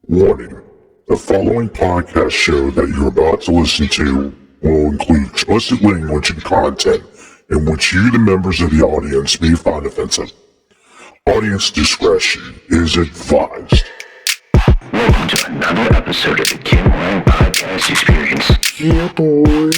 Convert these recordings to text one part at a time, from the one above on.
Warning: the following podcast show that you're about to listen to will include explicit language and content in which you, the members of the audience, may find offensive. Audience discretion is advised. Welcome to another episode of the Kim Hoang Podcast Experience. Yeah, boy.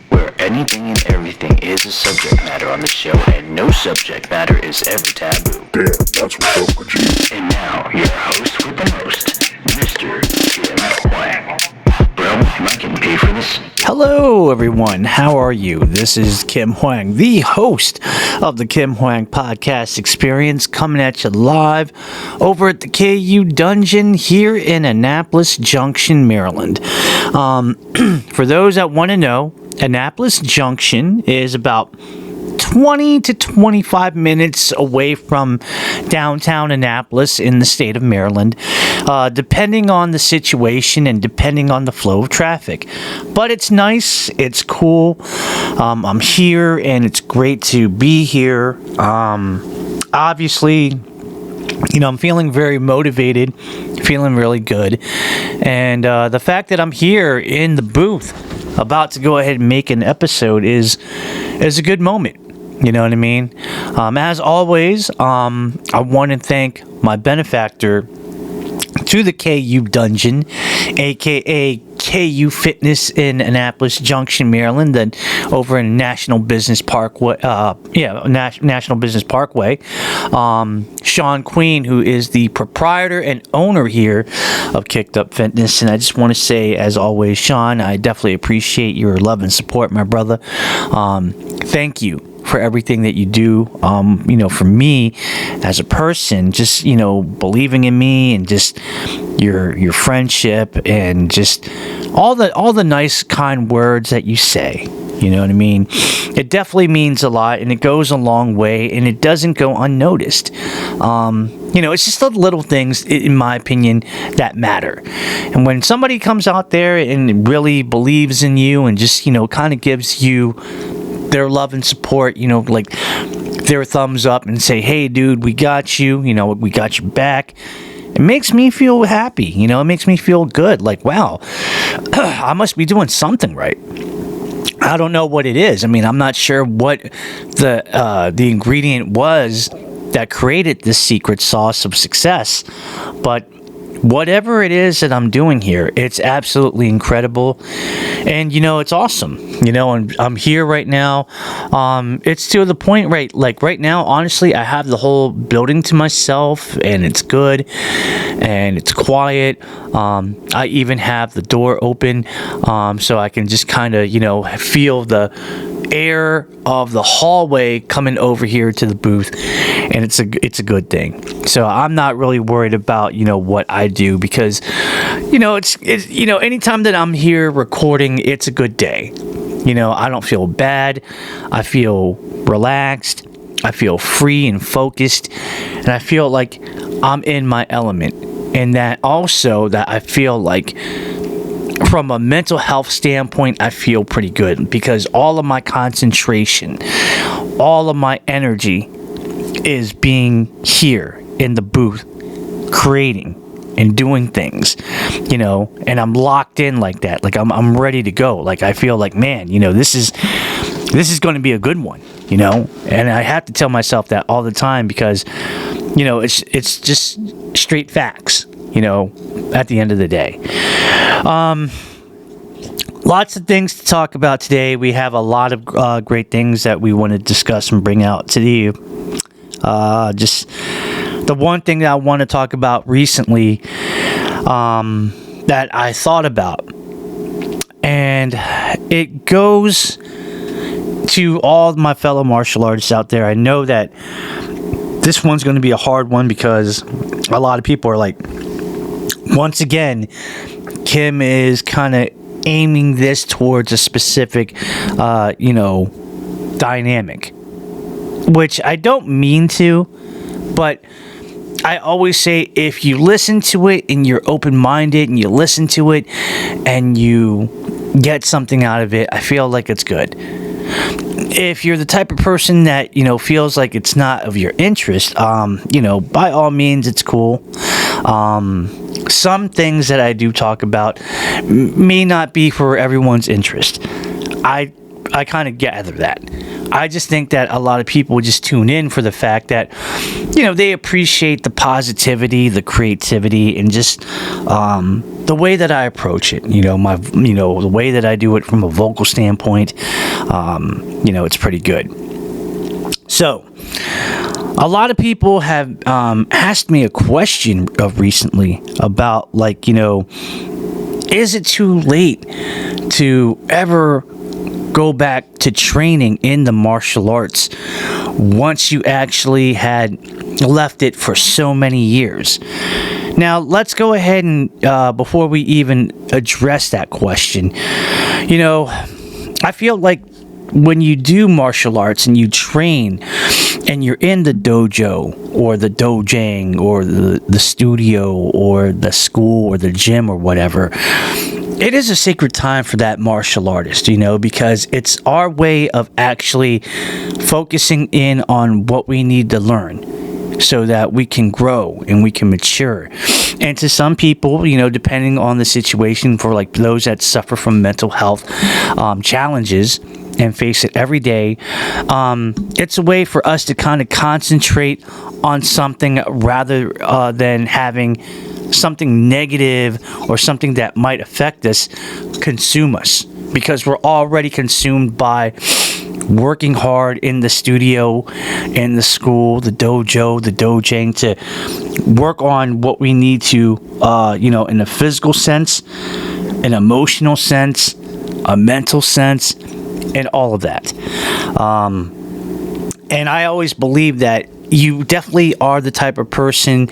Where anything and everything is a subject matter on the show, and no subject matter is ever taboo. Damn, that's what's up with you. And now, your host with the most, Mr. Kim Hoang. Bro, am I getting paid for this? Hello, everyone. How are you? This is Kim Hoang, the host of the Kim Hoang Podcast Experience, coming at you live over at the KU Dungeon here in Annapolis Junction, Maryland. For those that want to know, Annapolis Junction is about 20 to 25 minutes away from downtown Annapolis in the state of Maryland, depending on the situation and depending on the flow of traffic. But it's nice, it's cool. I'm here and it's great to be here. Obviously, I'm feeling very motivated, feeling really good. And the fact that I'm here in the booth about to go ahead and make an episode is a good moment. You know what I mean? As always, I want to thank my benefactor to the KU Dungeon, aka KU Fitness in Annapolis Junction, Maryland, and over in National Business Parkway. National Business Parkway. Sean Queen, who is the proprietor and owner here of Kicked Up Fitness, and I just want to say, as always, Sean, I definitely appreciate your love and support, my brother. Thank you for everything that you do, for me as a person, just, believing in me and just your friendship and just all the nice, kind words that you say. You know what I mean? It definitely means a lot, and it goes a long way, and it doesn't go unnoticed. It's just the little things, in my opinion, that matter. And when somebody comes out there and really believes in you and just, kind of gives you their love and support, like their thumbs up and say, hey, dude, we got you, we got your back. It makes me feel happy, it makes me feel good. Like, wow, I must be doing something right. I don't know what it is. I mean, I'm not sure what the ingredient was that created this secret sauce of success, but whatever it is that I'm doing here, it's absolutely incredible. And, it's awesome, and I'm here right now. It's to the point, right now, honestly, I have the whole building to myself, and it's good, and it's quiet. I even have the door open, so I can just kind of, feel the air of the hallway coming over here to the booth, and it's a good thing. So I'm not really worried about what I do, because it's anytime that I'm here recording, it's a good day. I don't feel bad. I feel relaxed. I feel free and focused, and I feel like I'm in my element. And that also, that I feel like from a mental health standpoint, I feel pretty good, because all of my concentration, all of my energy is being here in the booth, creating and doing things, and I'm locked in like that. Like I'm ready to go. Like I feel like, man, this is going to be a good one, and I have to tell myself that all the time, because, it's just straight facts, at the end of the day. Lots of things to talk about today. We have a lot of great things that we want to discuss and bring out to you. Just the one thing that I want to talk about recently, that I thought about, and it goes to all my fellow martial artists out there. I know that this one's going to be a hard one, because a lot of people are like, once again, Kim is kind of aiming this towards a specific, dynamic, which I don't mean to, but I always say, if you listen to it and you're open-minded and you listen to it and you get something out of it, I feel like it's good. If you're the type of person that, feels like it's not of your interest, by all means, it's cool. Some things that I do talk about may not be for everyone's interest. I kind of gather that. I just think that a lot of people just tune in for the fact that, they appreciate the positivity, the creativity, and just the way that I approach it. The way that I do it from a vocal standpoint. It's pretty good. So, a lot of people have asked me a question recently about, is it too late to ever go back to training in the martial arts once you actually had left it for so many years? Now, let's go ahead and, before we even address that question, I feel like when you do martial arts and you train and you're in the dojo or the dojang or the studio or the school or the gym or whatever, it is a sacred time for that martial artist, because it's our way of actually focusing in on what we need to learn so that we can grow and we can mature. And to some people, depending on the situation, for those that suffer from mental health challenges and face it every day, it's a way for us to kind of concentrate on something rather than having something negative or something that might affect us consume us, because we're already consumed by working hard in the studio, in the school, the dojo, the dojang, to work on what we need to, in a physical sense, an emotional sense, a mental sense, and all of that. And I always believe that you definitely are the type of person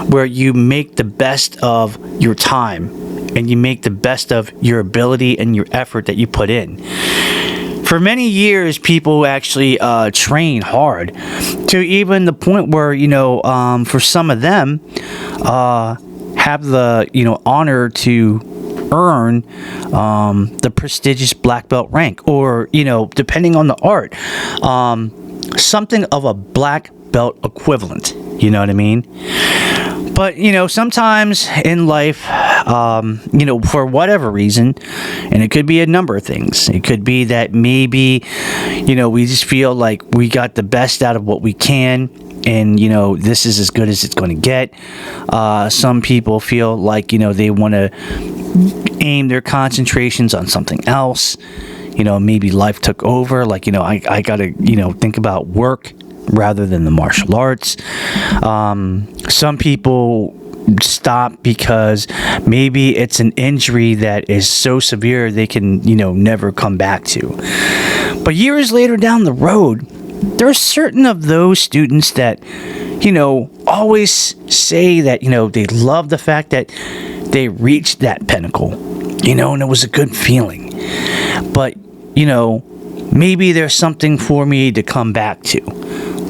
where you make the best of your time and you make the best of your ability and your effort that you put in. For many years, people actually train hard to even the point where, for some of them, have the, honor to earn the prestigious black belt rank, or, depending on the art, something of a black belt equivalent. You know what I mean? But, sometimes in life, for whatever reason, and it could be a number of things. It could be that maybe, we just feel like we got the best out of what we can, and, this is as good as it's going to get. Some people feel like, they want to aim their concentrations on something else. Maybe life took over. I got to, think about work rather than the martial arts. Some people stop because maybe it's an injury that is so severe they can, never come back to. But years later down the road, there are certain of those students that, always say that, they love the fact that they reached that pinnacle, and it was a good feeling. But, maybe there's something for me to come back to.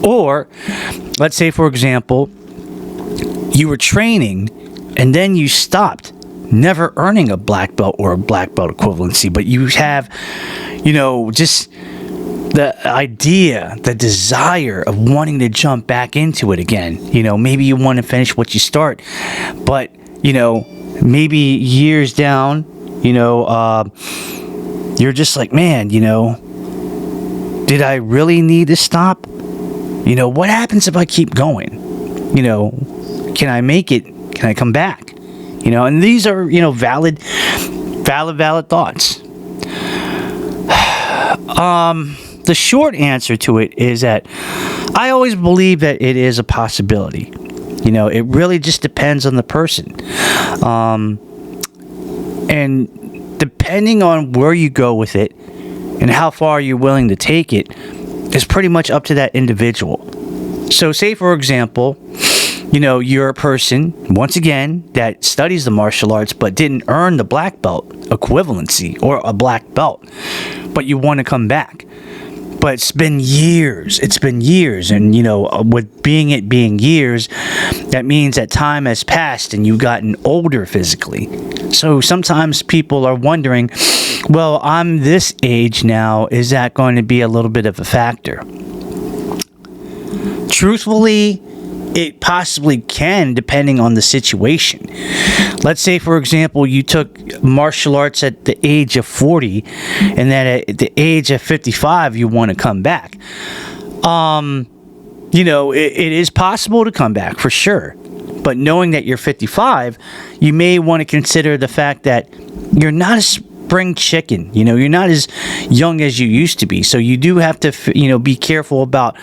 Or, let's say, for example, you were training and then you stopped, never earning a black belt or a black belt equivalency, but you have, just the idea, the desire of wanting to jump back into it again. Maybe you want to finish what you start, but, maybe years down, you're just like, man, did I really need to stop? What happens if I keep going? Can I make it? Can I come back? And these are, valid thoughts. The short answer to it is that I always believe that it is a possibility. It really just depends on the person. And depending on where you go with it and how far you're willing to take it is pretty much up to that individual. So say, for example, you're a person, once again, that studies the martial arts but didn't earn the black belt equivalency or a black belt, but you want to come back. But it's been years. And, with being years, that means that time has passed and you've gotten older physically. So sometimes people are wondering, well, I'm this age now. Is that going to be a little bit of a factor? Truthfully, it possibly can, depending on the situation. Let's say, for example, you took martial arts at the age of 40, and then at the age of 55, you want to come back. It is possible to come back for sure. But knowing that you're 55, you may want to consider the fact that you're not a spring chicken. You're not as young as you used to be. So you do have to, be careful about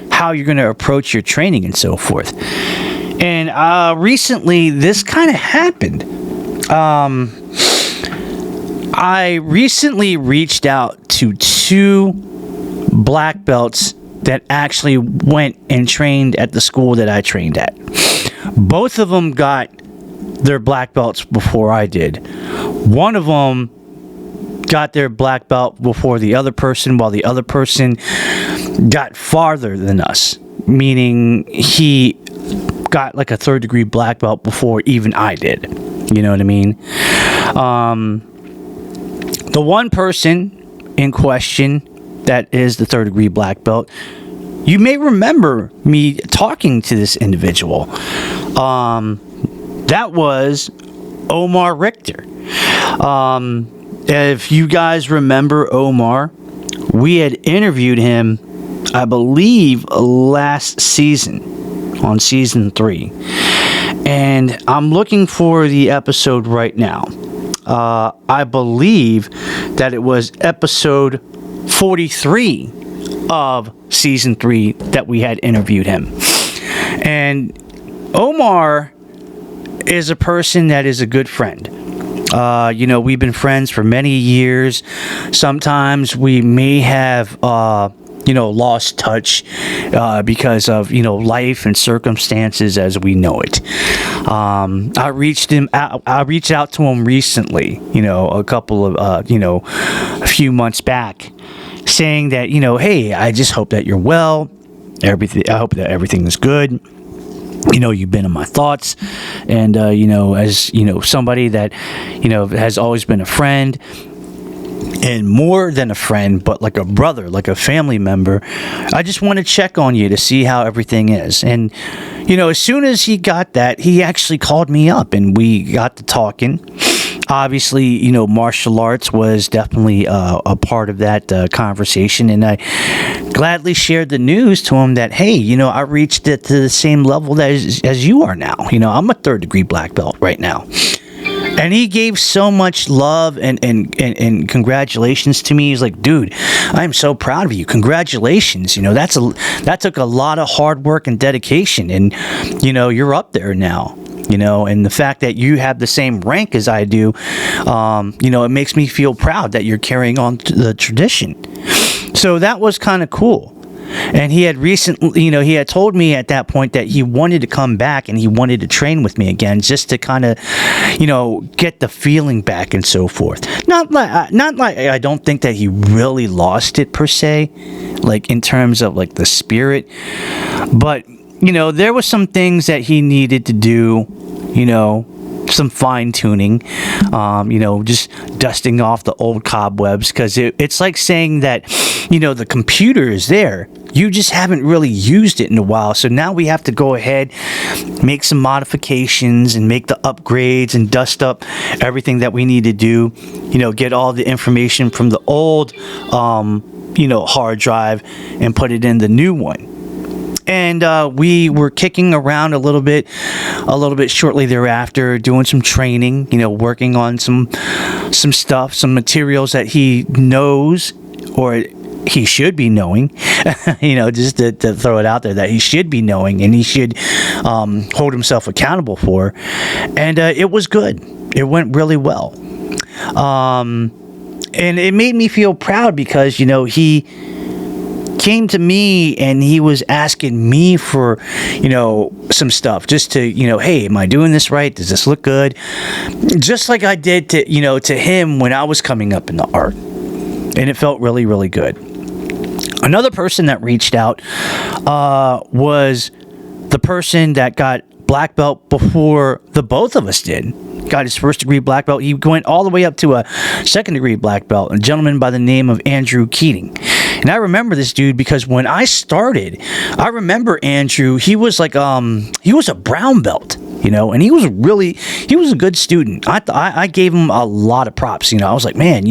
how you're going to approach your training and so forth. And recently, this kind of happened. I recently reached out to 2 black belts that actually went and trained at the school that I trained at. Both of them got their black belts before I did. One of them got their black belt before the other person, while the other person got farther than us, meaning he got like a 3rd degree black belt before even I did. You know what I mean? The one person in question that is the 3rd degree black belt, you may remember me talking to this individual. That was Omar Richter. If you guys remember Omar, we had interviewed him, I believe, last season, on season 3. And I'm looking for the episode right now. I believe that it was episode 43 of season 3 that we had interviewed him. And Omar is a person that is a good friend. We've been friends for many years. Sometimes we may have lost touch because of life and circumstances as we know it. I reached out to him recently, a couple of a few months back, saying that hey, I just hope that you're well. I hope that everything is good. You've been in my thoughts, and as somebody that has always been a friend, and more than a friend, but like a brother, like a family member, I just want to check on you to see how everything is. And as soon as he got that, he actually called me up, and we got to talking. Obviously, martial arts was definitely a part of that conversation, and I gladly shared the news to him that, hey, I reached it to the same level as you are now. I'm a 3rd degree black belt right now. And he gave so much love and congratulations to me. He's like, dude, I'm so proud of you. Congratulations. That took a lot of hard work and dedication, and you're up there now. And the fact that you have the same rank as I do, it makes me feel proud that you're carrying on the tradition. So that was kind of cool. And he had recently, he had told me at that point that he wanted to come back and he wanted to train with me again, just to kind of, get the feeling back and so forth. Not like I don't think that he really lost it per se, like in terms of like the spirit, but there was some things that he needed to do, some fine tuning, just dusting off the old cobwebs, because it's like saying that, the computer is there. You just haven't really used it in a while. So now we have to go ahead, make some modifications and make the upgrades and dust up everything that we need to do, get all the information from the old, hard drive and put it in the new one. And we were kicking around a little bit shortly thereafter, doing some training, working on some stuff, some materials that he knows, or he should be knowing, just to throw it out there, that he should be knowing and he should hold himself accountable for. And it was good. It went really well. And it made me feel proud because, he came to me and he was asking me for, some stuff just to, hey, am I doing this right? Does this look good? Just like I did to, to him when I was coming up in the art. And it felt really, really good. Another person that reached out was the person that got black belt before the both of us did. Got his 1st degree black belt. He went all the way up to a 2nd degree black belt, a gentleman by the name of Andrew Keating. And I remember this dude because when I started, I remember Andrew, he was like, he was a brown belt. And he was a good student. I gave him a lot of props. I was like, man,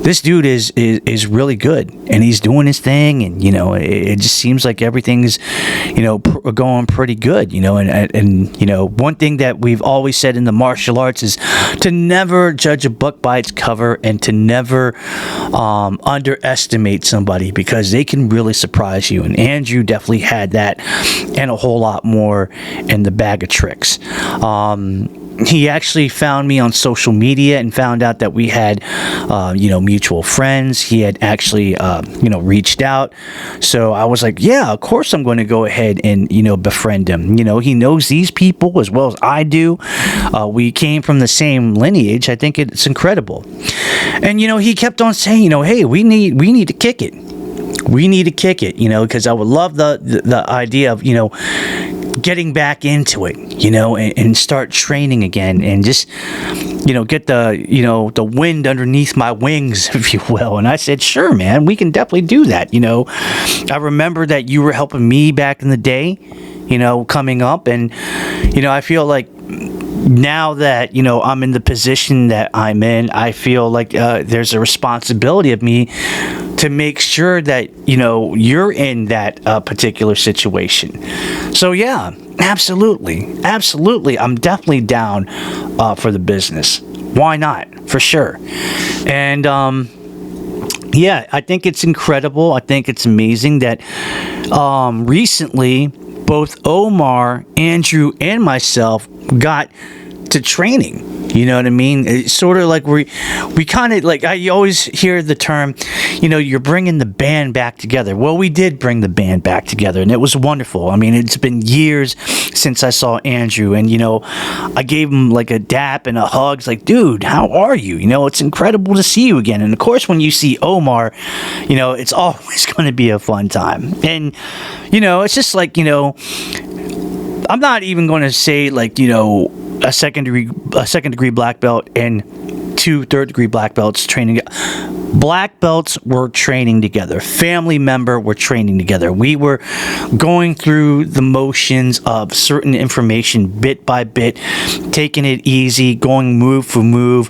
this dude is really good, and he's doing his thing, and it just seems like everything's going pretty good. And one thing that we've always said in the martial arts is to never judge a book by its cover, and to never underestimate somebody, because they can really surprise you. And Andrew definitely had that, and a whole lot more in the bag of tricks. He actually found me on social media and found out that we had, mutual friends. He had actually, reached out. So I was like, yeah, of course I'm going to go ahead and, befriend him. He knows these people as well as I do. We came from the same lineage. I think it's incredible. And, he kept on saying, hey, we need to kick it. We need to kick it, because I would love the idea of, getting back into it, and start training again, and just, get the wind underneath my wings, if you will. And I said, sure, man, we can definitely do that. I remember that you were helping me back in the day, coming up, and, I feel like now that, I'm in the position that I'm in, I feel like there's a responsibility of me to make sure that, you're in that particular situation. So, yeah, absolutely. I'm definitely down for the business. Why not? For sure. And, yeah, I think it's incredible. I think it's amazing that recently both Omar, Andrew, and myself got to training. You know what I mean? It's sort of like we kind of like, I always hear the term, you're bringing the band back together. Well, we did bring the band back together, and it was wonderful. I mean, it's been years since I saw Andrew, and I gave him like a dap and a hug. It's like, dude, how are you? It's incredible to see you again. And of course, when you see Omar, it's always going to be a fun time. And it's just like, I'm not even going to say like, a second degree black belt and 2 third-degree black belts training. Black belts were training together. Family member were training together. We were going through the motions of certain information bit by bit, taking it easy, going move for move,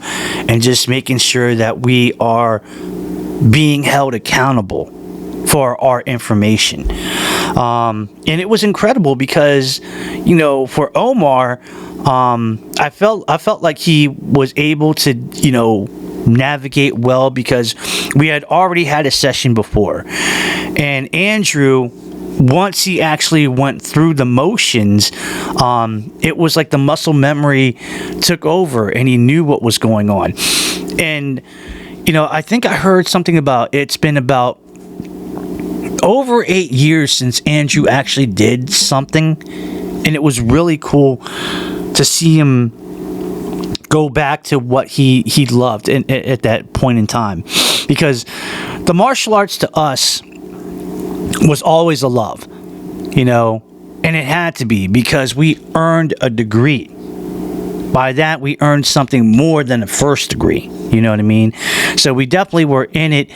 and just making sure that we are being held accountable for our information. And it was incredible because, for Omar, I felt like he was able to, navigate well because we had already had a session before. And Andrew, once he actually went through the motions, it was like the muscle memory took over and he knew what was going on. And, I think I heard something about it's been about over 8 years since Andrew actually did something, and it was really cool to see him go back to what he loved at that point in time, because the martial arts to us was always a love, and it had to be because we earned a degree. By that, we earned something more than a first degree. You know what I mean? So we definitely were in it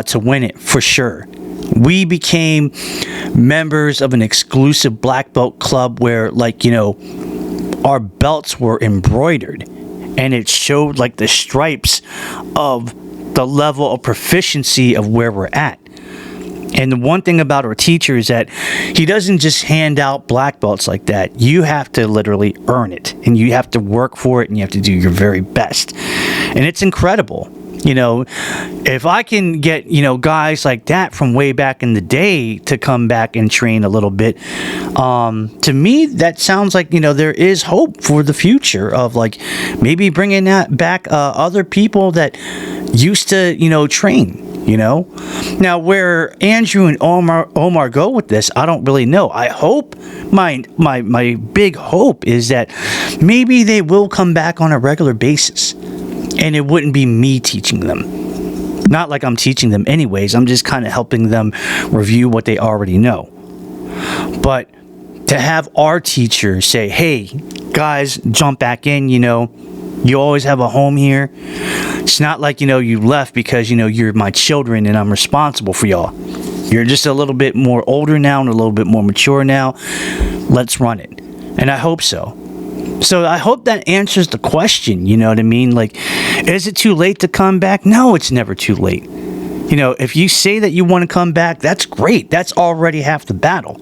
to win it, for sure. We became members of an exclusive black belt club where, our belts were embroidered. And it showed, the stripes of the level of proficiency of where we're at. And the one thing about our teacher is that he doesn't just hand out black belts like that. You have to literally earn it, and you have to work for it, and you have to do your very best. And it's incredible. If I can get, guys like that from way back in the day to come back and train a little bit, to me, that sounds like, there is hope for the future of maybe bringing that back other people that used to, train. Now where Andrew and Omar go with this, I don't really know. I hope my big hope is that maybe they will come back on a regular basis, and it wouldn't be me teaching them. Not like I'm teaching them anyways. I'm just kind of helping them review what they already know. But to have our teacher say, hey, guys, jump back in, You always have a home here. It's not like, you left because, you're my children and I'm responsible for y'all. You're just a little bit more older now and a little bit more mature now. Let's run it. And I hope so. So I hope that answers the question, you know what I mean? Like, is it too late to come back? No, it's never too late. If you say that you want to come back, that's great. That's already half the battle.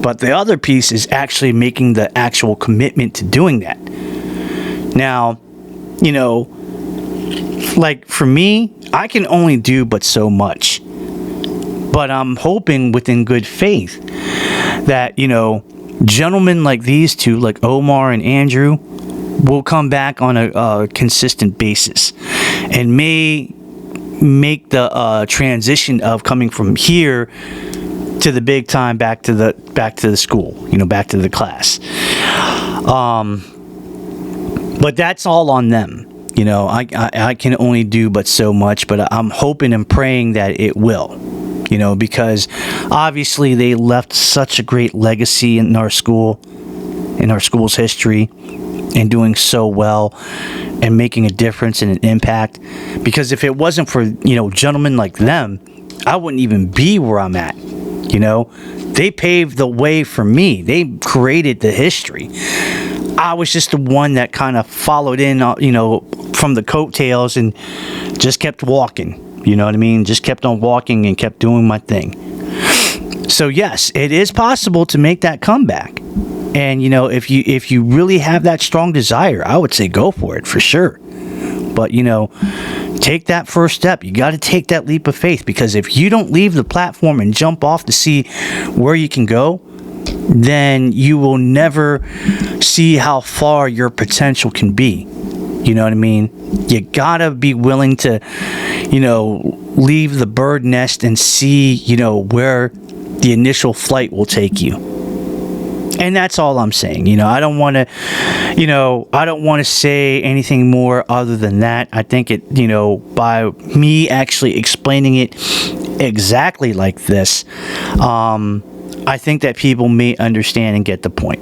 But the other piece is actually making the actual commitment to doing that. Now, like for me, I can only do but so much. But I'm hoping within good faith that, gentlemen like these two, like Omar and Andrew, will come back on a consistent basis and may make the transition of coming from here to the big time back to the school, back to the class. But that's all on them. I can only do but so much, but I'm hoping and praying that it will. Because obviously they left such a great legacy in our school's history, and doing so well and making a difference and an impact. Because if it wasn't for, gentlemen like them, I wouldn't even be where I'm at. They paved the way for me. They created the history. I was just the one that kind of followed in, from the coattails and just kept walking. You know what I mean? Just kept on walking and kept doing my thing. So yes, it is possible to make that comeback. And if you really have that strong desire, I would say go for it for sure. But take that first step. You got to take that leap of faith, because if you don't leave the platform and jump off to see where you can go, then you will never see how far your potential can be. You know what I mean? You gotta be willing to, leave the bird nest and see, where the initial flight will take you. And that's all I'm saying. I don't want to say anything more other than that. I think it, by me actually explaining it exactly like this, I think that people may understand and get the point.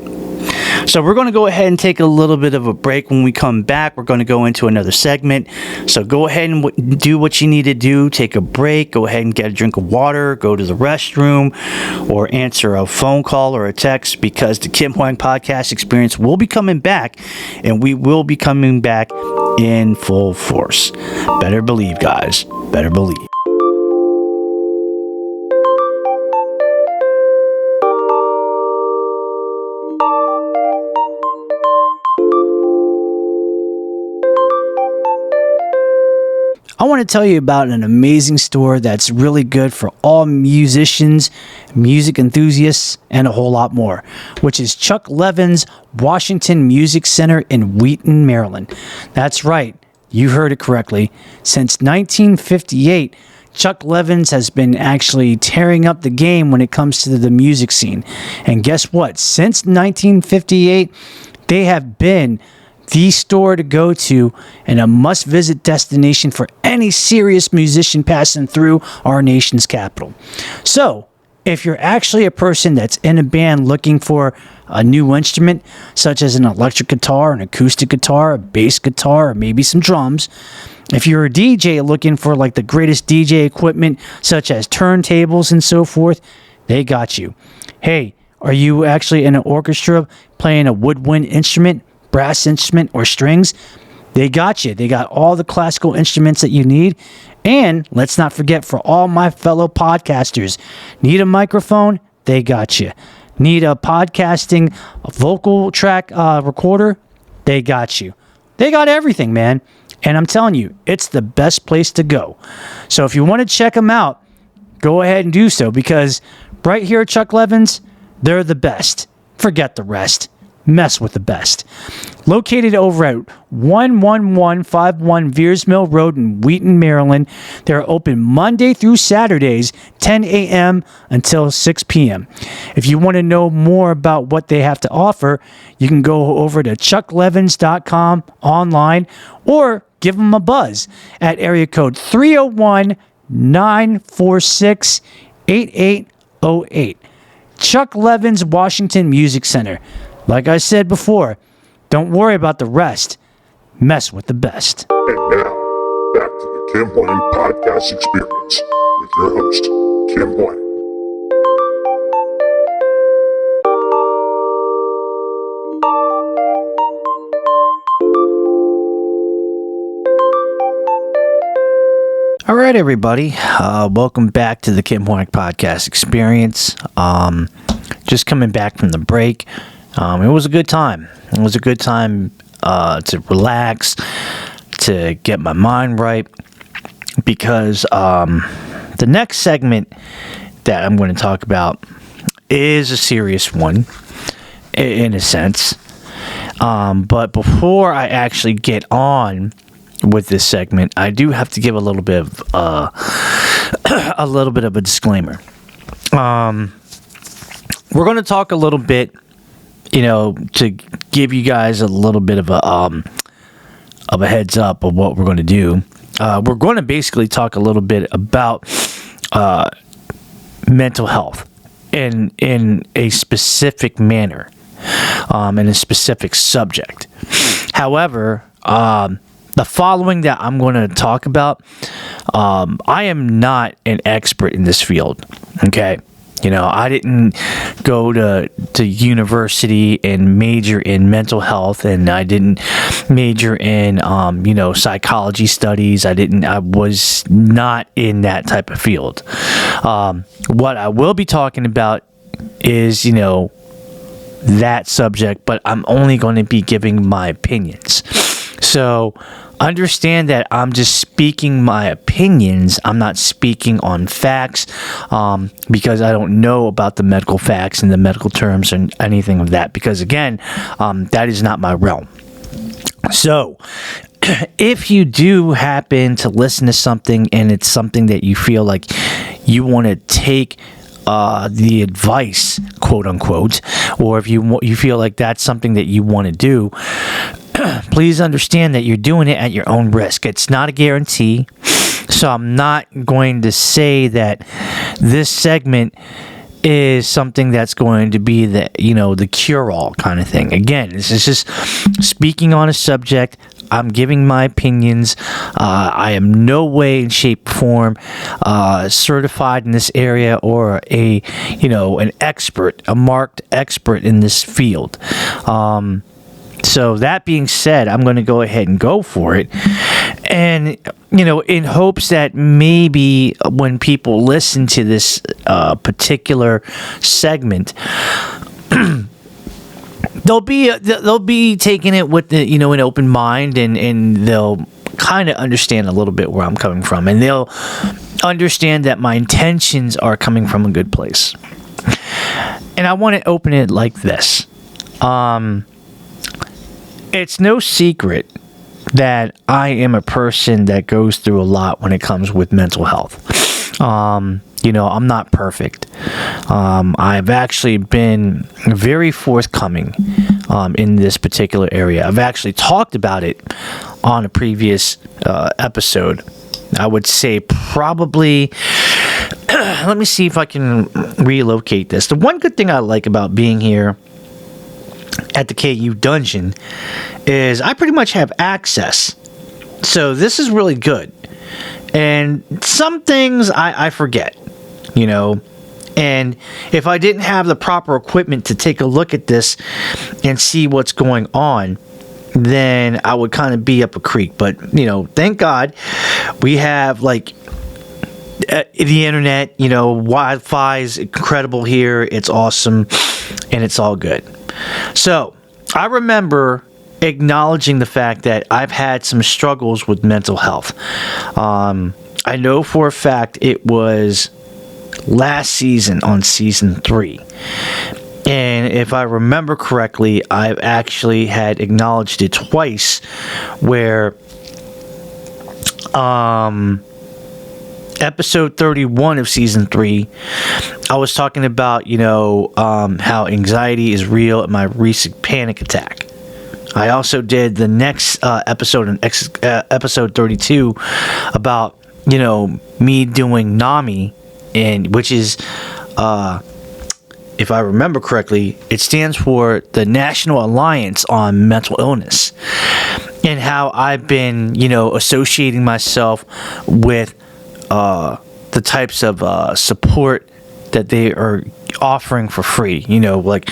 So we're going to go ahead and take a little bit of a break. When we come back, we're going to go into another segment. So go ahead and do what you need to do. Take a break. Go ahead and get a drink of water. Go to the restroom or answer a phone call or a text, because the Kim Hoang Podcast Experience will be coming back, and we will be coming back in full force. Better believe, guys. Better believe. I want to tell you about an amazing store that's really good for all musicians, music enthusiasts, and a whole lot more, which is Chuck Levin's Washington Music Center in Wheaton, Maryland. That's right, you heard it correctly. Since 1958, Chuck Levin's has been actually tearing up the game when it comes to the music scene. And guess what? Since 1958, they have been the store to go to and a must-visit destination for any serious musician passing through our nation's capital. So, if you're actually a person that's in a band looking for a new instrument, such as an electric guitar, an acoustic guitar, a bass guitar, or maybe some drums, if you're a DJ looking for like the greatest DJ equipment, such as turntables and so forth, they got you. Hey, are you actually in an orchestra playing a woodwind instrument, brass instrument, or strings? They got you. They got all the classical instruments that you need. And let's not forget, for all my fellow podcasters, need a microphone? They got you. Need a podcasting vocal track recorder? They got you. They got everything, man. And I'm telling you, it's the best place to go. So if you want to check them out, go ahead and do so, because right here at Chuck Levin's, they're the best. Forget the rest. Mess with the best. Located over at 11151 Veers Mill Road in Wheaton, Maryland. They're open Monday through Saturdays, 10 a.m. until 6 p.m. If you want to know more about what they have to offer, you can go over to chucklevins.com online, or give them a buzz at area code 301-946-8808. Chuck Levin's Washington Music Center. Like I said before, don't worry about the rest. messing with the best. And now, back to the Kim Hoang Podcast Experience with your host, Kim Hoang. All right, everybody. Welcome back to the Kim Hoang Podcast Experience. Just coming back from the break. It was a good time. It was a good time to relax, to get my mind right, because the next segment that I'm going to talk about is a serious one, in a sense. But before I actually get on with this segment, I do have to give a little bit of a disclaimer. We're going to talk a little bit, to give you guys a little bit of a heads up of what we're going to do. We're going to basically talk a little bit about mental health in a specific manner, in a specific subject. However, the following that I'm going to talk about, I am not an expert in this field, okay? I didn't go to university and major in mental health, and I didn't major in, psychology studies. I was not in that type of field. What I will be talking about is, that subject, but I'm only going to be giving my opinions. So understand that I'm just speaking my opinions. I'm not speaking on facts, because I don't know about the medical facts and the medical terms and anything of that, because again, that is not my realm. So if you do happen to listen to something and it's something that you feel like you want to take the advice, quote unquote, or if you feel like that's something that you want to do, please understand that you're doing it at your own risk. It's not a guarantee. So I'm not going to say that this segment is something that's going to be the cure-all kind of thing. Again, this is just speaking on a subject. I'm giving my opinions. I am no way, in shape, or form certified in this area or an expert, a marked expert in this field. So that being said, I'm going to go ahead and go for it. And, in hopes that maybe when people listen to this particular segment, they'll be taking it with an open mind, and they'll kind of understand a little bit where I'm coming from, and they'll understand that my intentions are coming from a good place. And I want to open it like this. It's no secret that I am a person that goes through a lot when it comes with mental health. I'm not perfect. I've actually been very forthcoming in this particular area. I've actually talked about it on a previous episode. I would say probably, let me see if I can relocate this. The one good thing I like about being here at the KU Dungeon is I pretty much have access. So this is really good. And some things I forget, and if I didn't have the proper equipment to take a look at this and see what's going on, then I would kind of be up a creek. But, thank God we have the internet, Wi-Fi is incredible here. It's awesome and it's all good. So I remember acknowledging the fact that I've had some struggles with mental health. I know for a fact it was last season on season 3. And if I remember correctly, I've actually had acknowledged it twice where episode 31 of season 3, I was talking about, how anxiety is real and my recent panic attack. I also did the next episode, episode 32, about, me doing NAMI, and which is, if I remember correctly, it stands for the National Alliance on Mental Illness. and how I've been, associating myself with the types of support that they are offering for free. Like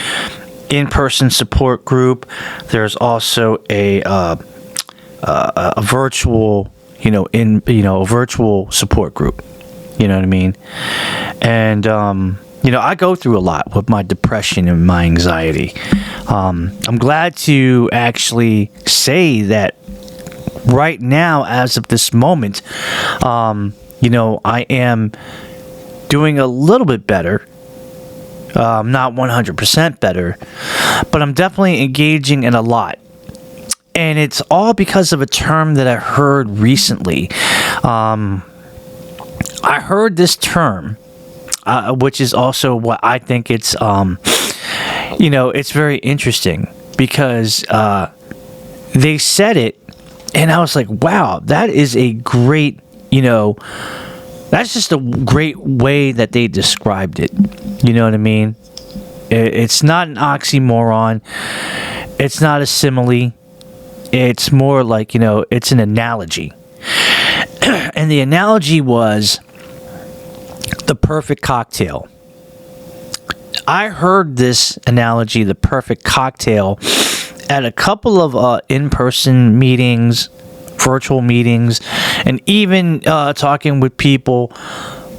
in-person support group. There's also a virtual, a virtual support group. You know what I mean? And I go through a lot with my depression and my anxiety. I'm glad to actually say that right now, as of this moment, I am doing a little bit better. Not 100% better, but I'm definitely engaging in a lot. And it's all because of a term that I heard recently. I heard this term, which is also what I think it's, it's very interesting because they said it, and I was like, wow, that is a great, that's just a great way that they described it. You know what I mean? It's not an oxymoron. It's not a simile. It's more like, it's an analogy. And the analogy was the perfect cocktail. I heard this analogy, the perfect cocktail, at a couple of in-person meetings, virtual meetings, and even talking with people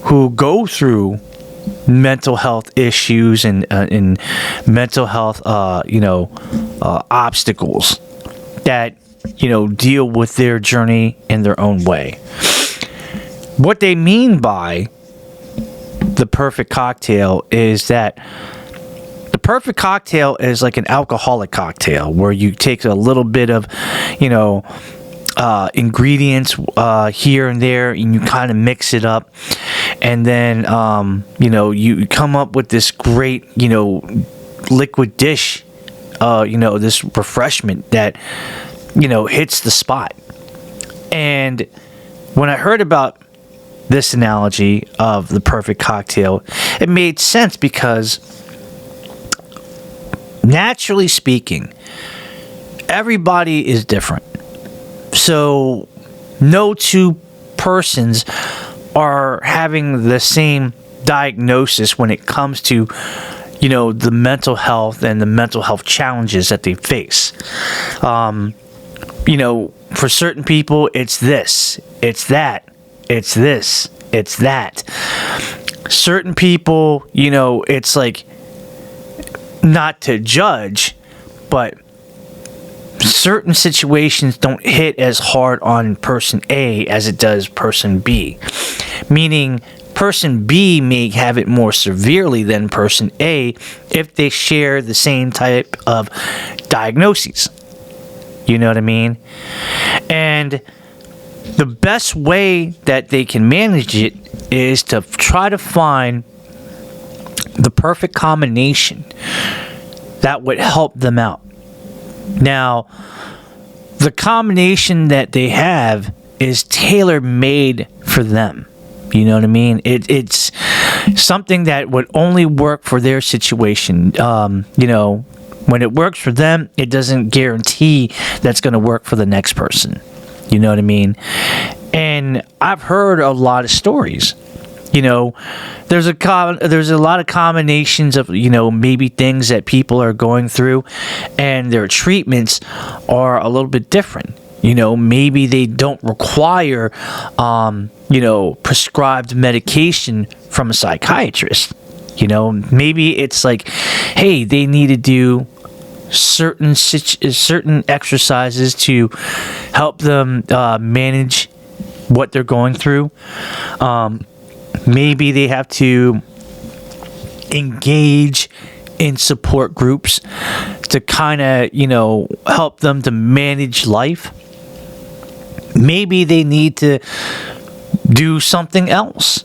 who go through mental health issues and mental health, obstacles that, deal with their journey in their own way. What they mean by the perfect cocktail is that the perfect cocktail is like an alcoholic cocktail where you take a little bit of, ingredients here and there, and you kind of mix it up, and then you come up with this great liquid dish, this refreshment that hits the spot. And when I heard about this analogy of the perfect cocktail, it made sense because naturally speaking, everybody is different. So no two persons are having the same diagnosis when it comes to, the mental health and the mental health challenges that they face. For certain people, it's this, it's that, it's this, it's that. Certain people, it's like, not to judge, but certain situations don't hit as hard on person A as it does person B. Meaning, person B may have it more severely than person A if they share the same type of diagnoses. You know what I mean? And the best way that they can manage it is to try to find the perfect combination that would help them out. Now, the combination that they have is tailor-made for them. You know what I mean? It's something that would only work for their situation. When it works for them, it doesn't guarantee that's going to work for the next person. You know what I mean? And I've heard a lot of stories. There's a lot of combinations of, maybe things that people are going through, and their treatments are a little bit different. Maybe they don't require, prescribed medication from a psychiatrist. Maybe it's like, hey, they need to do certain exercises to help them manage what they're going through. Maybe they have to engage in support groups to kind of, help them to manage life. Maybe they need to do something else,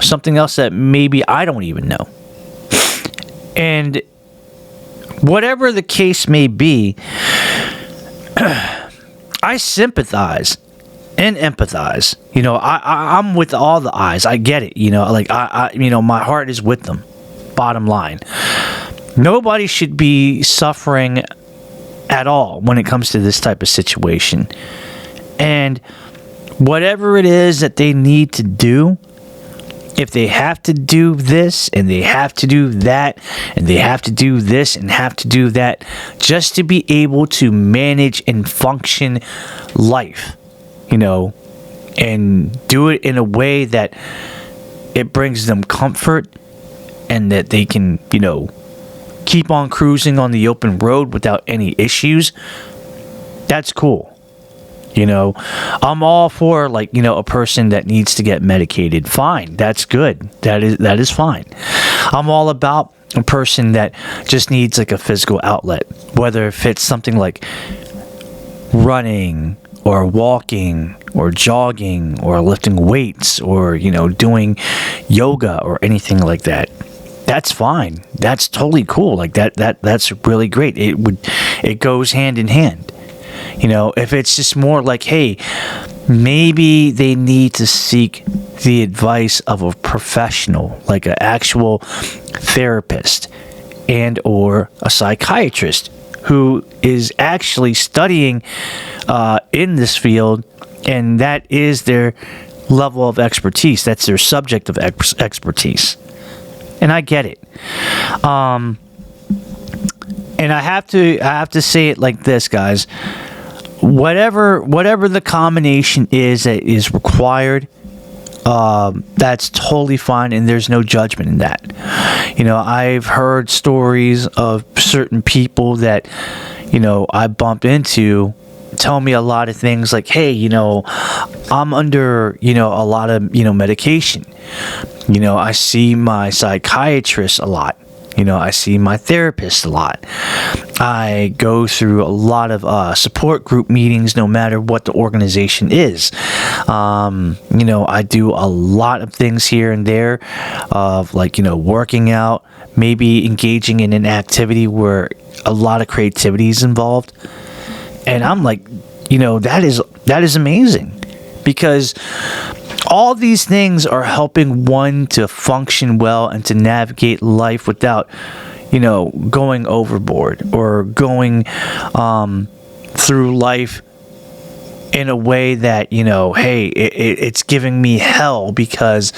something else that maybe I don't even know. And whatever the case may be, I sympathize and empathize. I'm with all the eyes. I get it. My heart is with them. Bottom line, nobody should be suffering at all when it comes to this type of situation. And whatever it is that they need to do, if they have to do this and they have to do that and they have to do this and have to do that just to be able to manage and function life, and do it in a way that it brings them comfort and that they can, keep on cruising on the open road without any issues, that's cool. I'm all for a person that needs to get medicated. Fine, that's good. That is fine. I'm all about a person that just needs a physical outlet, whether if it's something like running or walking or jogging or lifting weights or doing yoga or anything like that. That's fine. That's totally cool. That's really great. It goes hand in hand. If it's just more like, hey, maybe they need to seek the advice of a professional, like an actual therapist and or a psychiatrist who is actually studying in this field, and that is their level of expertise. That's their subject of expertise. And I get it. And I have to say it like this, guys. Whatever the combination is that is required, that's totally fine, and there's no judgment in that. I've heard stories of certain people that, I bump into tell me a lot of things like, hey, I'm under, a lot of, medication. I see my psychiatrist a lot. I see my therapist a lot. I go through a lot of support group meetings, no matter what the organization is. I do a lot of things here and there of working out, maybe engaging in an activity where a lot of creativity is involved. And I'm like, that is amazing, because all these things are helping one to function well and to navigate life without, going overboard or going through life in a way that, hey, it's giving me hell because,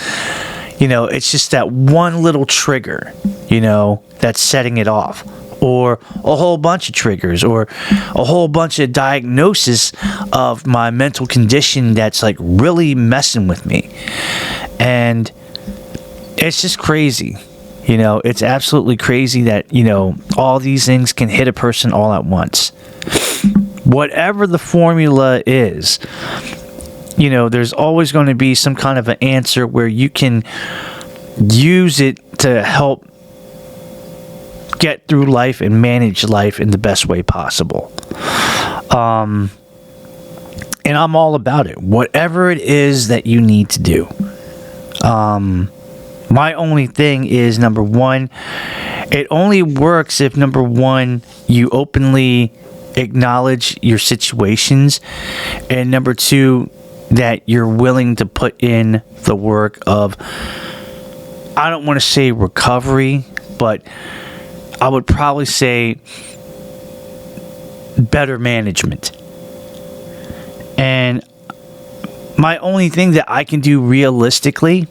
it's just that one little trigger, that's setting it off. Or a whole bunch of triggers, or a whole bunch of diagnosis of my mental condition that's really messing with me. And it's just crazy. It's absolutely crazy that, all these things can hit a person all at once. Whatever the formula is, there's always going to be some kind of an answer where you can use it to help get through life and manage life in the best way possible. And I'm all about it. Whatever it is that you need to do. My only thing is, number one, it only works if, number one, you openly acknowledge your situations, and number two, that you're willing to put in the work of, I don't want to say recovery, but I would probably say better management. And my only thing that I can do realistically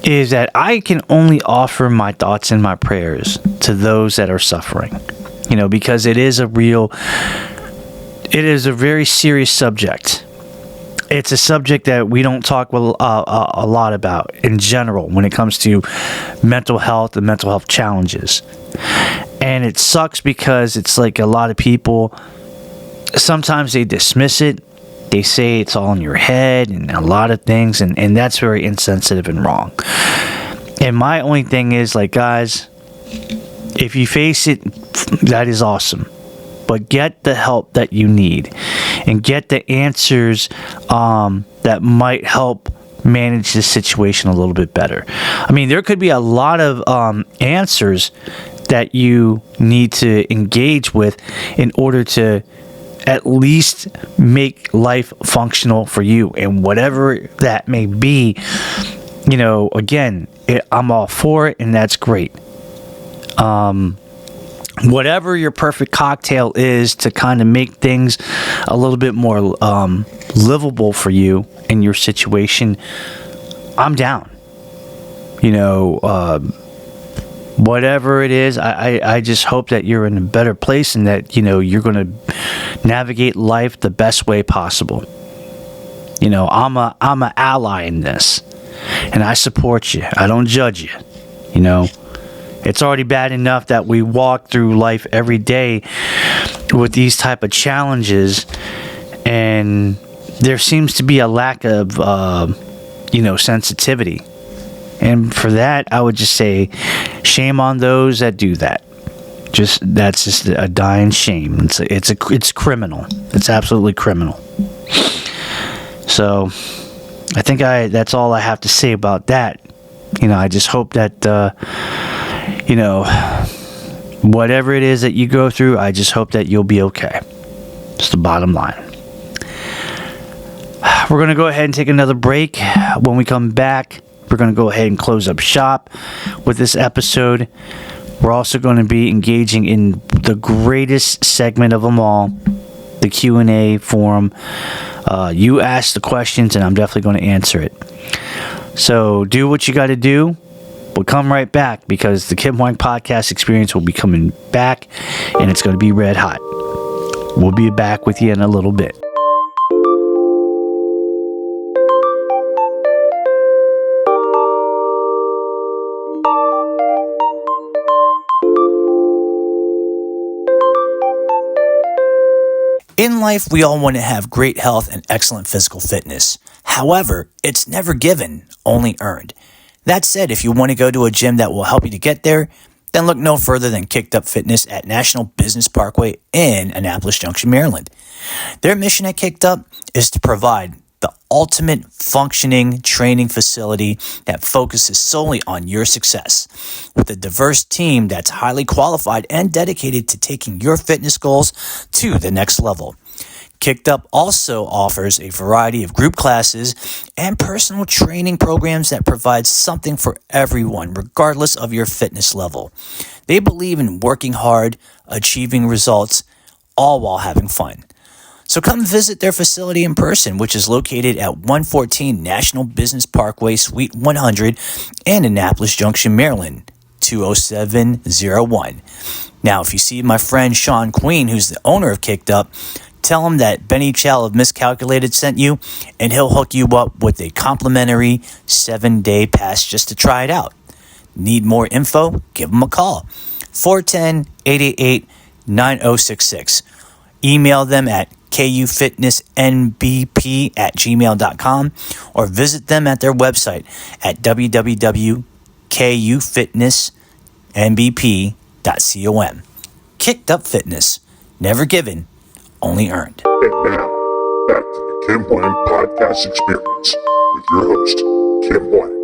is that I can only offer my thoughts and my prayers to those that are suffering. Because it is a very serious subject. It's a subject that we don't talk a lot about in general when it comes to mental health and mental health challenges. And it sucks because it's a lot of people, sometimes they dismiss it. They say it's all in your head and a lot of things, and that's very insensitive and wrong. And my only thing is, guys, if you face it, that is awesome. But get the help that you need and get the answers that might help manage this situation a little bit better. I mean, there could be a lot of answers that you need to engage with in order to at least make life functional for you, and whatever that may be, again, I'm all for it, and that's great. whatever your perfect cocktail is to kind of make things a little bit more livable for you in your situation, I'm down. Whatever it is, I just hope that you're in a better place and that, you're going to navigate life the best way possible. I'm an ally in this, and I support you. I don't judge you. It's already bad enough that we walk through life every day with these type of challenges, and there seems to be a lack of, sensitivity. And for that, I would just say, shame on those that do that. That's just a dying shame. It's criminal. It's absolutely criminal. So, I think that's all I have to say about that. I just hope that, whatever it is that you go through, I just hope that you'll be okay. It's the bottom line. We're going to go ahead and take another break. When we come back, we're going to go ahead and close up shop with this episode. We're also going to be engaging in the greatest segment of them all, the Q&A forum. You ask the questions, and I'm definitely going to answer it. So do what you got to do. We'll come right back because the Kim Hoang Podcast Experience will be coming back, and it's going to be red hot. We'll be back with you in a little bit. In life, we all want to have great health and excellent physical fitness. However, it's never given, only earned. That said, if you want to go to a gym that will help you to get there, then look no further than Kicked Up Fitness at National Business Parkway in Annapolis Junction, Maryland. Their mission at Kicked Up is to provide the ultimate functioning training facility that focuses solely on your success, with a diverse team that's highly qualified and dedicated to taking your fitness goals to the next level. Kicked Up also offers a variety of group classes and personal training programs that provide something for everyone, regardless of your fitness level. They believe in working hard, achieving results, all while having fun. So come visit their facility in person, which is located at 114 National Business Parkway, Suite 100 in Annapolis Junction, Maryland, 20701. Now, if you see my friend Sean Queen, who's the owner of Kicked Up, tell him that Benny Chow of Miscalculated sent you, and he'll hook you up with a complimentary 7-day pass just to try it out. Need more info? Give him a call. 410-888-9066. Email them at kufitnessnbp@gmail.com or visit them at their website at www.kufitnessnbp.com. Kicked Up Fitness. Never given, only earned. And now, back to the Kim Hoang Podcast Experience with your host, Kim Hoang.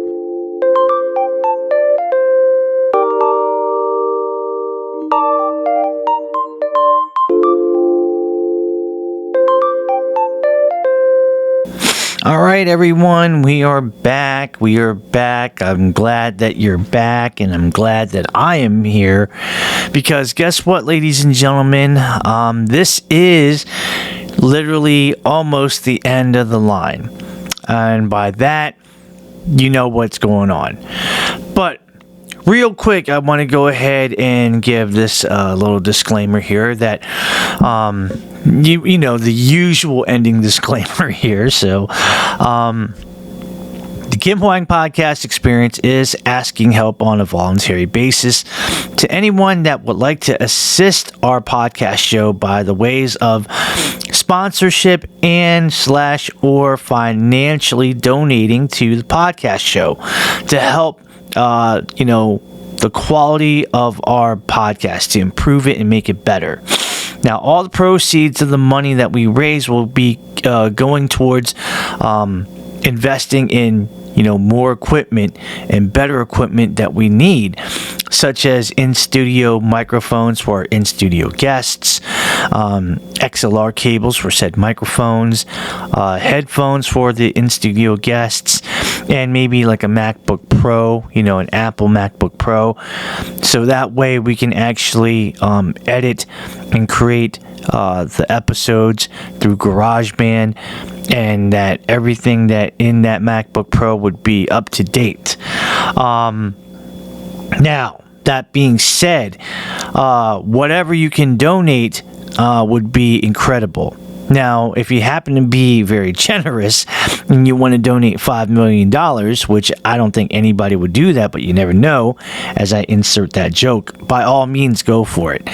All right, everyone, we are back. I'm glad that you're back, and I'm glad that I am here because guess what, ladies and gentlemen? This is literally almost the end of the line. And by that, you know what's going on. But real quick, I want to go ahead and give this little disclaimer here that you know, the usual ending disclaimer here. So, the Kim Hoang Podcast Experience is asking help on a voluntary basis to anyone that would like to assist our podcast show by the ways of sponsorship and/or financially donating to the podcast show to help, the quality of our podcast, to improve it and make it better. Now, all the proceeds of the money that we raise will be going towards investing in, more equipment and better equipment that we need, such as in-studio microphones for our in-studio guests, XLR cables for said microphones, headphones for the in-studio guests, and maybe like a MacBook Pro, an Apple MacBook Pro. So that way we can actually edit and create the episodes through GarageBand, and that everything that in that MacBook Pro would be up to date. Now, that being said, whatever you can donate would be incredible. Now, if you happen to be very generous and you want to donate $5 million, which I don't think anybody would do that, but you never know, as I insert that joke, by all means, go for it.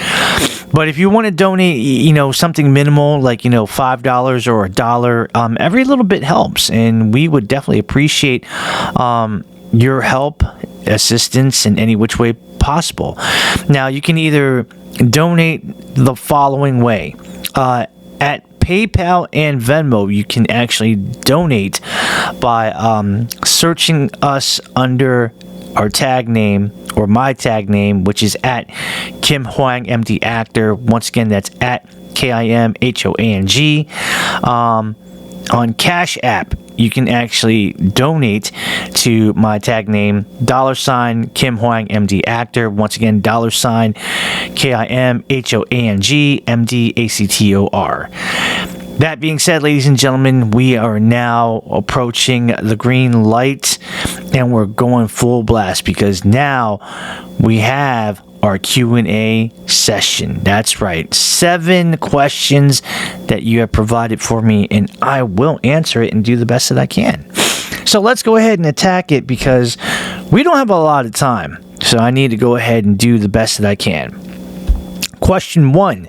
But if you want to donate, something minimal, like, $5 or $1, every little bit helps. And we would definitely appreciate your help, assistance in any which way possible. Now, you can either donate the following way. At PayPal and Venmo, you can actually donate by searching us under our tag name, or my tag name, which is at KimHoangMDActor. Once again, that's at KimHoang. On CashApp, you can actually donate to my tag name, $KimHoangMDActor. Once again, $KimHoangMDActor. That being said, ladies and gentlemen, we are now approaching the green light, and we're going full blast because now we have our Q&A session. That's right, 7 questions that you have provided for me, and I will answer it and do the best that I can. So let's go ahead and attack it because we don't have a lot of time. So I need to go ahead and do the best that I can. Question 1.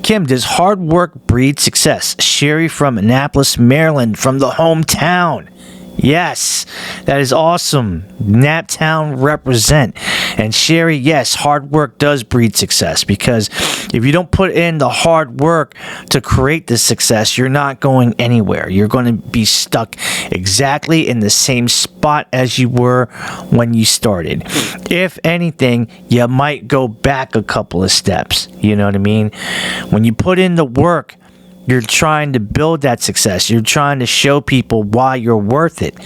Kim, does hard work breed success? Sherry from Annapolis, Maryland, from the hometown. Yes, that is awesome. Naptown represent. And Sherry, yes, hard work does breed success, because if you don't put in the hard work to create the success, you're not going anywhere. You're going to be stuck exactly in the same spot as you were when you started. If anything, you might go back a couple of steps. You know what I mean? When you put in the work, you're trying to build that success. You're trying to show people why you're worth it.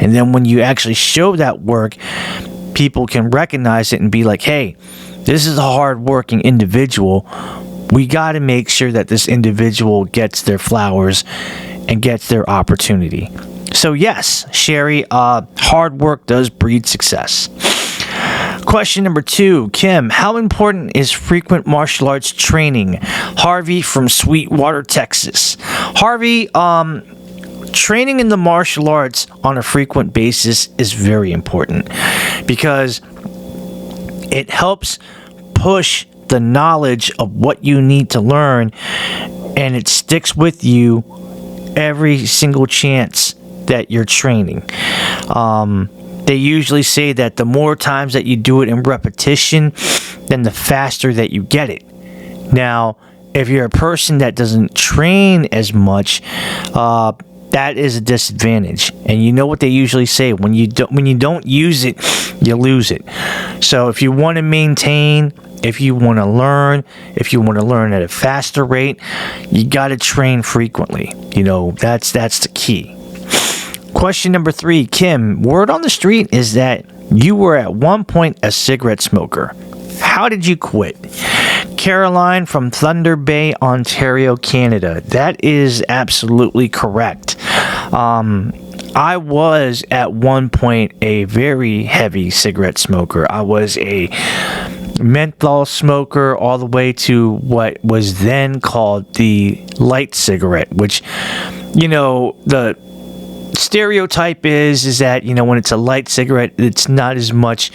And then when you actually show that work, people can recognize it and be like, hey, this is a hard-working individual. We got to make sure that this individual gets their flowers and gets their opportunity. So yes, Sherry, hard work does breed success. Question number 2, Kim, how important is frequent martial arts training? Harvey from Sweetwater, Texas. Harvey, training in the martial arts on a frequent basis is very important because it helps push the knowledge of what you need to learn, and it sticks with you every single chance that you're training. They usually say that the more times that you do it in repetition, then the faster that you get it. Now, if you're a person that doesn't train as much, that is a disadvantage. And you know what they usually say, when you don't use it, you lose it. So if you want to maintain, if you want to learn at a faster rate, you got to train frequently. That's the key. Question number 3, Kim, word on the street is that you were at one point a cigarette smoker. How did you quit? Caroline from Thunder Bay, Ontario, Canada. That is absolutely correct. I was at one point a very heavy cigarette smoker. I was a menthol smoker all the way to what was then called the light cigarette, which, the stereotype is that when it's a light cigarette, it's not as much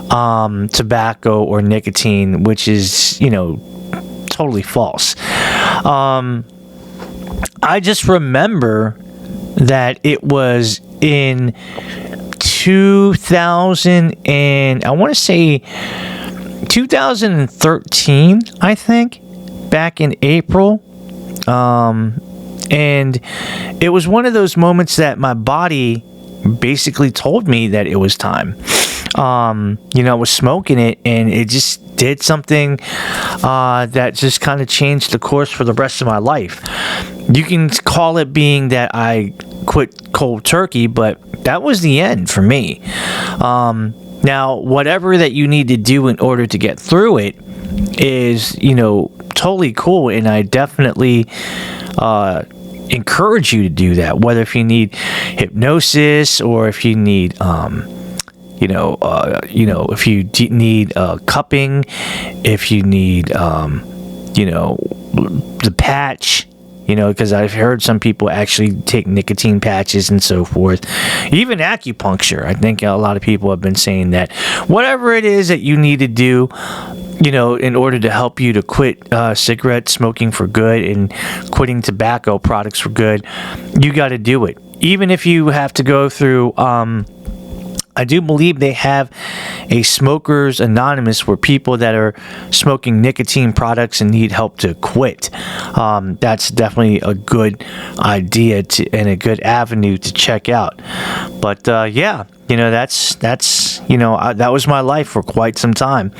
tobacco or nicotine, which is totally false. I just remember that it was in 2013, I think, back in April. And it was one of those moments that my body basically told me that it was time. I was smoking it, and it just did something that just kind of changed the course for the rest of my life. You can call it being that I quit cold turkey, but that was the end for me. Now, whatever that you need to do in order to get through it is, totally cool, and I definitely encourage you to do that. Whether if you need hypnosis or if you need, if you need cupping, if you need, the patch. Because I've heard some people actually take nicotine patches and so forth. Even acupuncture. I think a lot of people have been saying that whatever it is that you need to do, in order to help you to quit cigarette smoking for good and quitting tobacco products for good, you got to do it. Even if you have to go through... I do believe they have a Smokers Anonymous where people that are smoking nicotine products and need help to quit. That's definitely a good idea and a good avenue to check out. But that's that was my life for quite some time.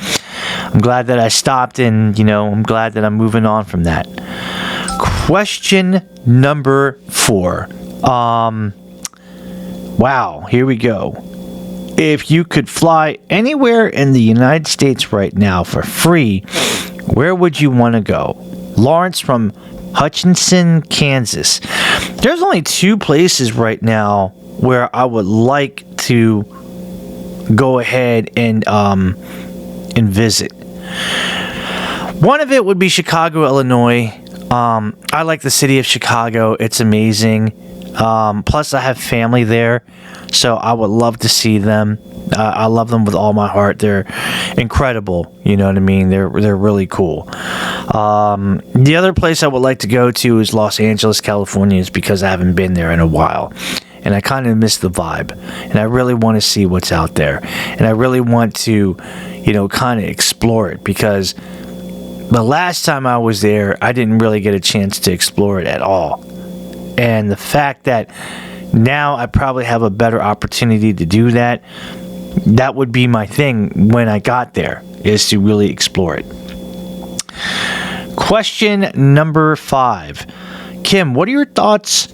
I'm glad that I stopped, and I'm glad that I'm moving on from that. Question number 4. Wow, here we go. If you could fly anywhere in the United States right now for free, where would you want to go? Lawrence from Hutchinson, Kansas. There's only 2 places right now where I would like to go ahead and visit. One of it would be Chicago, Illinois. I like the city of Chicago. It's amazing. Plus, I have family there, so I would love to see them. I love them with all my heart. They're incredible. You know what I mean? They're really cool. The other place I would like to go to is Los Angeles, California, is because I haven't been there in a while. And I kind of miss the vibe. And I really want to see what's out there. And I really want to, kind of explore it, because the last time I was there, I didn't really get a chance to explore it at all. And the fact that now I probably have a better opportunity to do that, that would be my thing when I got there, is to really explore it. Question number 5. Kim, what are your thoughts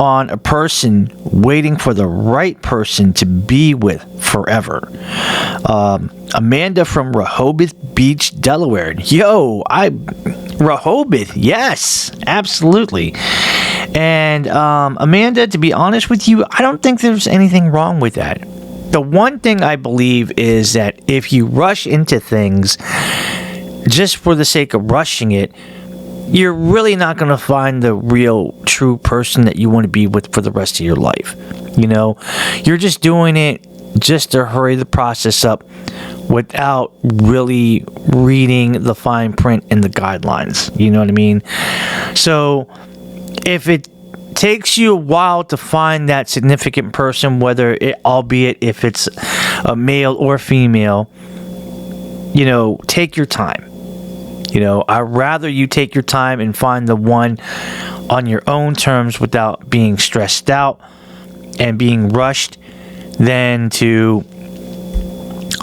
on a person waiting for the right person to be with forever? Amanda from Rehoboth Beach, Delaware. Rehoboth, yes, absolutely. And Amanda, to be honest with you, I don't think there's anything wrong with that. The one thing I believe is that if you rush into things just for the sake of rushing it, you're really not going to find the real, true person that you want to be with for the rest of your life. You're just doing it just to hurry the process up without really reading the fine print and the guidelines. You know what I mean? So if it takes you a while to find that significant person, albeit if it's a male or female, take your time. I'd rather you take your time and find the one on your own terms without being stressed out and being rushed than to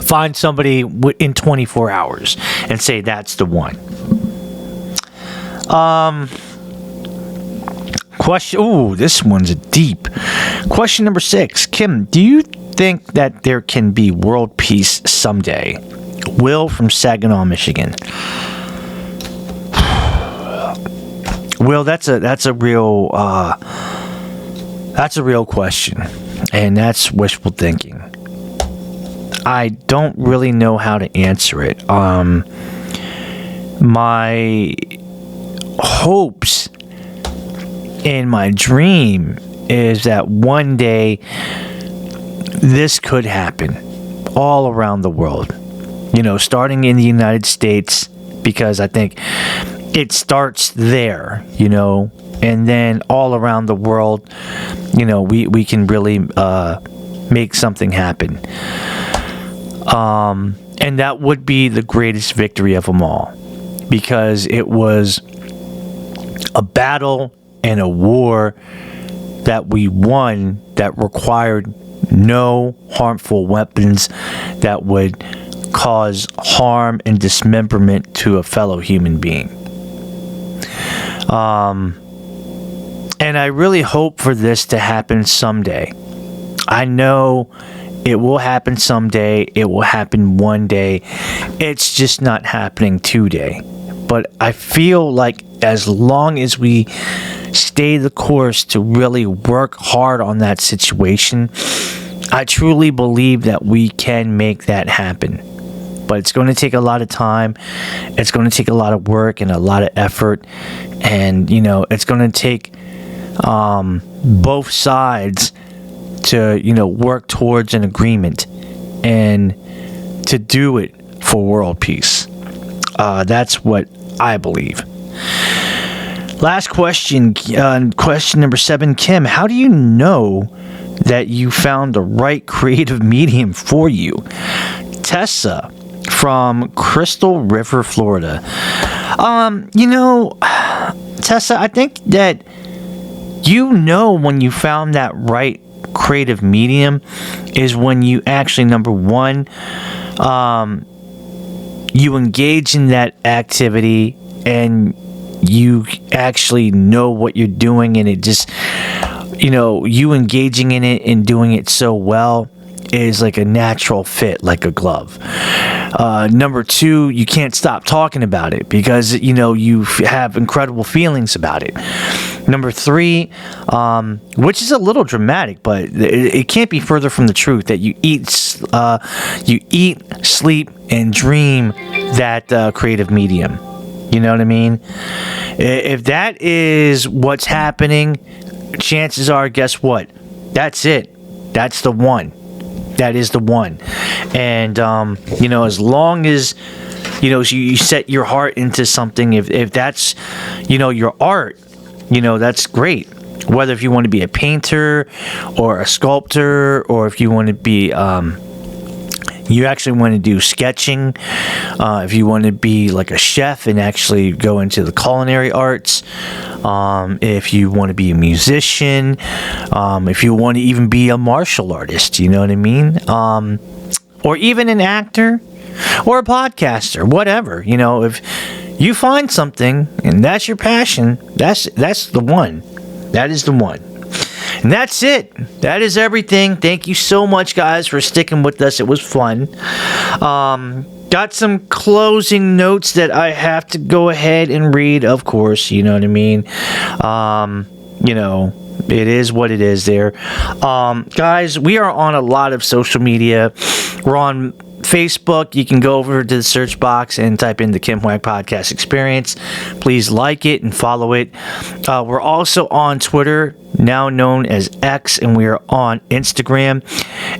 find somebody in 24 hours and say that's the one. This one's deep. Question number 6. Kim, do you think that there can be world peace someday? Will from Saginaw, Michigan. Will, that's a real question, and that's wishful thinking. I don't really know how to answer it. My hopes and my dream is that one day this could happen all around the world. Starting in the United States, because I think it starts there, and then all around the world, we can really make something happen. And that would be the greatest victory of them all, because it was a battle and a war that we won that required no harmful weapons that would cause harm and dismemberment to a fellow human being. And I really hope for this to happen someday. I know it will happen someday. It will happen one day. It's just not happening today. But I feel like as long as we stay the course to really work hard on that situation, I truly believe that we can make that happen. But it's going to take a lot of time. It's going to take a lot of work and a lot of effort. And, it's going to take both sides to, work towards an agreement and to do it for world peace. That's what I believe. Last question, question number 7, Kim. How do you know that you found the right creative medium for you? Tessa from Crystal River, Florida. Tessa, I think that when you found that right creative medium is when you actually, number one, you engage in that activity and you actually know what you're doing, and it just, you engaging in it and doing it so well is like a natural fit, like a glove. Number 2, you can't stop talking about it because, you have incredible feelings about it. Number 3, which is a little dramatic, but it can't be further from the truth, that you eat, sleep, and dream that creative medium. You know what I mean? If that is what's happening, chances are, guess what? That's it. That's the one. That is the one. And, as long as, you set your heart into something, if that's, your art, that's great. Whether if you want to be a painter or a sculptor, or if you want to be, you actually want to do sketching, if you want to be like a chef and actually go into the culinary arts, if you want to be a musician, if you want to even be a martial artist, you know what I mean? Or even an actor or a podcaster, whatever. If you find something and that's your passion, that's the one. That is the one. And that's it. That is everything. Thank you so much, guys, for sticking with us. It was fun. Got some closing notes that I have to go ahead and read, of course. You know what I mean? It is what it is there. Guys, we are on a lot of social media. We're on Facebook. You can go over to the search box and type in the Kim Hoang Podcast Experience. Please like it and follow it. We're also on Twitter, now known as X, and we are on Instagram.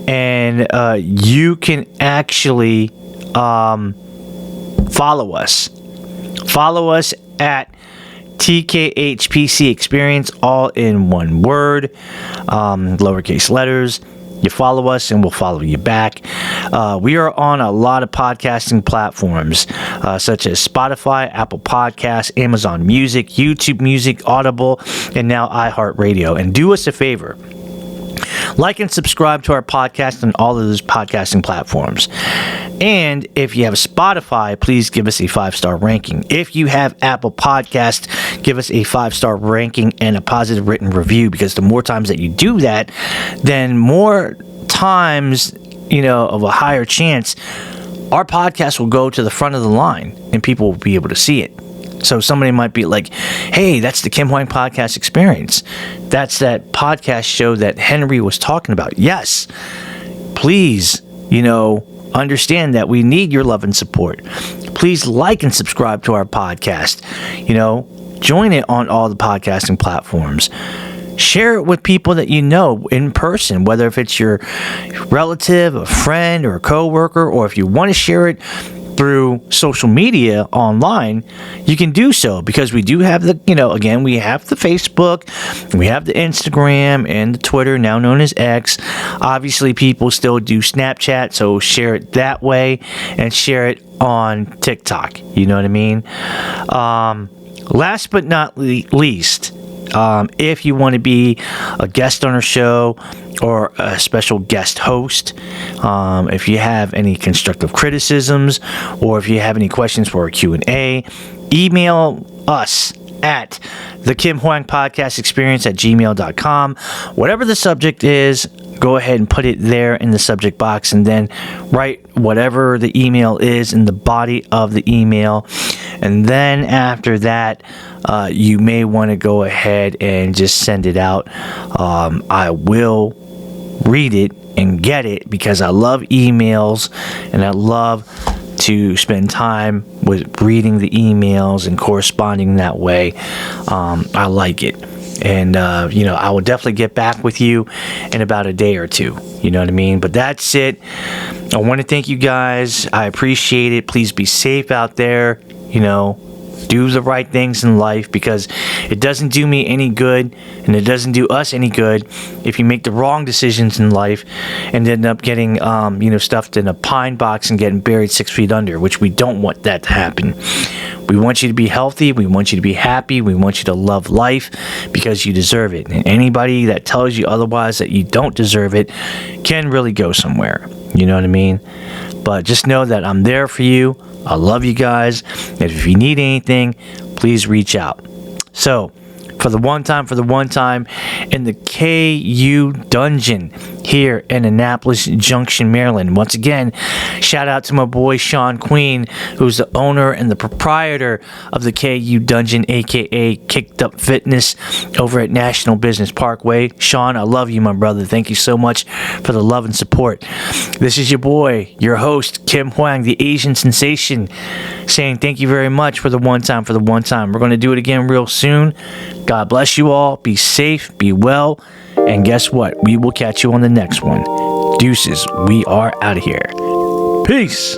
And you can actually follow us. Follow us at TKHPC Experience, all in one word, lowercase letters. You follow us and we'll follow you back. We are on a lot of podcasting platforms, such as Spotify, Apple Podcasts, Amazon Music, YouTube Music, Audible, and now iHeartRadio. And do us a favor. Like and subscribe to our podcast on all of those podcasting platforms. And if you have Spotify, please give us a 5-star ranking. If you have Apple Podcast, give us a 5-star ranking and a positive written review, because the more times that you do that, then more times, of a higher chance, our podcast will go to the front of the line and people will be able to see it. So somebody might be like, hey, that's the Kim Hoang Podcast Experience. That's that podcast show that Henry was talking about. Yes, please, understand that we need your love and support. Please like and subscribe to our podcast. Join it on all the podcasting platforms. Share it with people that you know in person, whether if it's your relative, a friend, or a coworker, or if you want to share it through social media online, you can do so, because we do have the, again, we have the Facebook, we have the Instagram, and the Twitter, now known as X. Obviously, people still do Snapchat, so share it that way, and share it on TikTok. You know what I mean? Last but not least, if you want to be a guest on our show or a special guest host, if you have any constructive criticisms, or if you have any questions for a Q&A, email us at the Kim Hoang Podcast Experience at gmail.com. Whatever the subject is, go ahead and put it there in the subject box, and then write whatever the email is in the body of the email. And then after that, you may want to go ahead and just send it out. I will read it and get it because I love emails, and I love to spend time with reading the emails and corresponding that way. I like it. And, I will definitely get back with you in about a day or two. You know what I mean? But that's it. I want to thank you guys. I appreciate it. Please be safe out there. Do the right things in life, because it doesn't do me any good, and it doesn't do us any good if you make the wrong decisions in life and end up getting, stuffed in a pine box and getting buried 6 feet under, which we don't want that to happen. We want you to be healthy. We want you to be happy. We want you to love life because you deserve it. And anybody that tells you otherwise, that you don't deserve it, can really go somewhere. You know what I mean? But just know that I'm there for you. I love you guys. And if you need anything, please reach out. So, for the one time in the KU Dungeon here in Annapolis Junction, Maryland. Once again, shout out to my boy Sean Queen, who's the owner and the proprietor of the KU Dungeon, aka Kicked Up Fitness, over at National Business Parkway. Sean, I love you, my brother. Thank you so much for the love and support. This is your boy, your host, Kim Hoang, the Asian sensation, saying thank you very much for the one time. We're going to do it again real soon. God bless you all. Be safe, be well, and guess what? We will catch you on the next one. Deuces, we are out of here. Peace.